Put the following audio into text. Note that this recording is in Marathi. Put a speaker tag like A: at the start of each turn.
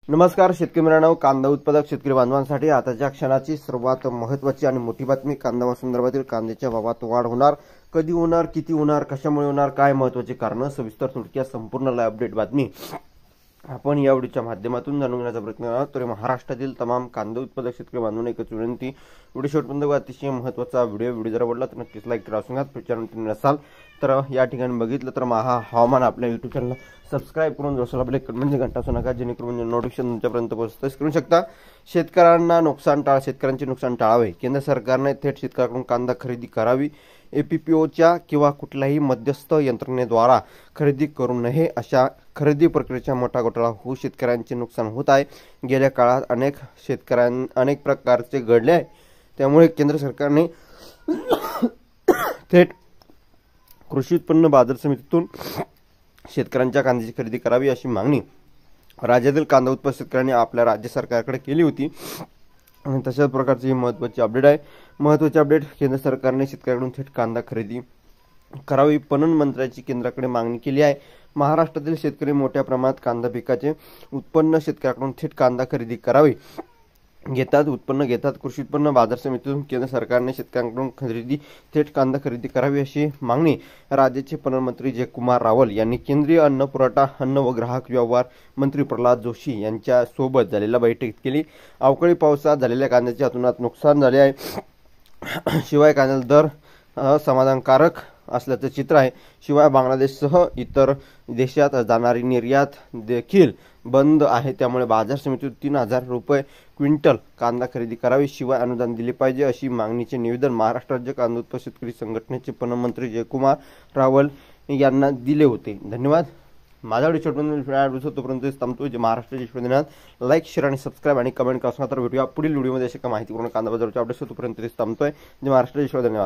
A: नमस्कार शेतकरी मित्रांनो, कांदा उत्पादक शेतकरी बांधवांसाठी आताच्या क्षणाची सर्वात महत्त्वाची आणि मोठी बातमी। कांदा संदर्भातील कांद्याच्या भावात वाढ होणार, कधी होणार, किती होणार, कशामुळे होणार, काय महत्त्वाचे कारण, सविस्तर थोडक्यात संपूर्ण लाईव्ह अपडेट बातमी आपण या व्हिडिओच्या माध्यमातून जाणून घेण्याचा प्रयत्न करणार आहोत। तर महाराष्ट्रातील तमाम कांदा उत्पादक शेतकरी बांधवांना एकच विनंती, व्हिडिओ शेवटपर्यंत बघा। अतिशय महत्त्वाचा व्हिडिओ जर आवडला तर नक्कीच लाईक करा। चॅनल नसाल तर या ठिकाणी बघितलं तर महा हवामान आपल्या YouTube चॅनलला सबस्क्राइब करून जोशाला ब्लेक म्हणजे घंटा असू नका, जेणेकरून नोटिफिकेशन तुमच्यापर्यंत पोहोचतच करू शकता। शेतकऱ्यांना नुकसान टाळा, शेतकऱ्यांचे नुकसान टाळावे, केंद्र सरकारने थेट शेतकऱ्यांकडून कांदा खरेदी करावी, एपीपीओच्या किंवा कुठल्याही मध्यस्थ यंत्रणेद्वारा खरेदी करू नये। अशा खरेदी प्रक्रियेचा मोठा घोटाळा होऊ शेतकऱ्यांचे नुकसान होत आहे। गेल्या काळात अनेक प्रकारचे घडले आहे, त्यामुळे केंद्र सरकारने थेट कृषी उत्पन्न बाजार समितीतून शेतकऱ्यांच्या कांद्याची खरेदी करावी अशी मागणी राज्यातील कांदा उत्पादक शेतकऱ्यांनी आपल्या राज्य सरकारकडे केली होती। आणि तशाच प्रकारची महत्त्वाची अपडेट आहे। महत्त्वाची अपडेट, केंद्र सरकारने शेतकऱ्यांकडून थेट कांदा खरेदी करावी, पणन मंत्र्याची केंद्राकडे मागणी केली आहे। महाराष्ट्रातील शेतकरी मोठ्या प्रमाणात कांदा पिकाचे उत्पन्न शेतकऱ्यांकडून थेट कांदा खरेदी करावी उत्पन्न घेतात। कृषी उत्पन्न बाजार समितीतून केंद्र सरकारने शेतकऱ्यांकडून थेट कांदा खरेदी करावी अशी मागणी राज्याचे पणन मंत्री जयकुमार रावल यांनी केंद्रीय अन्न पुरवठा, अन्न व ग्राहक व्यवहार मंत्री प्रल्हाद जोशी यांच्या सोबत झालेल्या बैठकीत केली। अवकाळी पावसात झालेल्या कांद्याचे अतोनात नुकसान झाले आहे, शिवाय कांद्याचा दर असमाधानकारक असल्याचं चित्र आहे। शिवाय बांगलादेशसह इतर देशात जाणारी निर्यात देखील बंद आहे, त्यामुळे बाजार समितीत 3000 रुपये क्विंटल कांदा खरेदी करावी, शिवाय अनुदान दिले पाहिजे अशी मागणीचे निवेदन महाराष्ट्र राज्य कांदा उत्पादक शेतकरी संघटनेचे पणन मंत्री जयकुमार रावल यांना दिले होते। धन्यवाद। माझा व्हिडिओ तोपर्यंत थांबतो। जे महाराष्ट्राच्या हिशोबाने लाईक, शेअर आणि सबस्क्राईब आणि कमेंट करा, तर भेटूया पुढील व्हिडिओमध्ये अशा माहितीपूर्ण कांदा बाजाराच्या अपडेट्स तोपर्यंत थांबतोय। जे महाराष्ट्राच्या हिशोबाने धन्यवाद।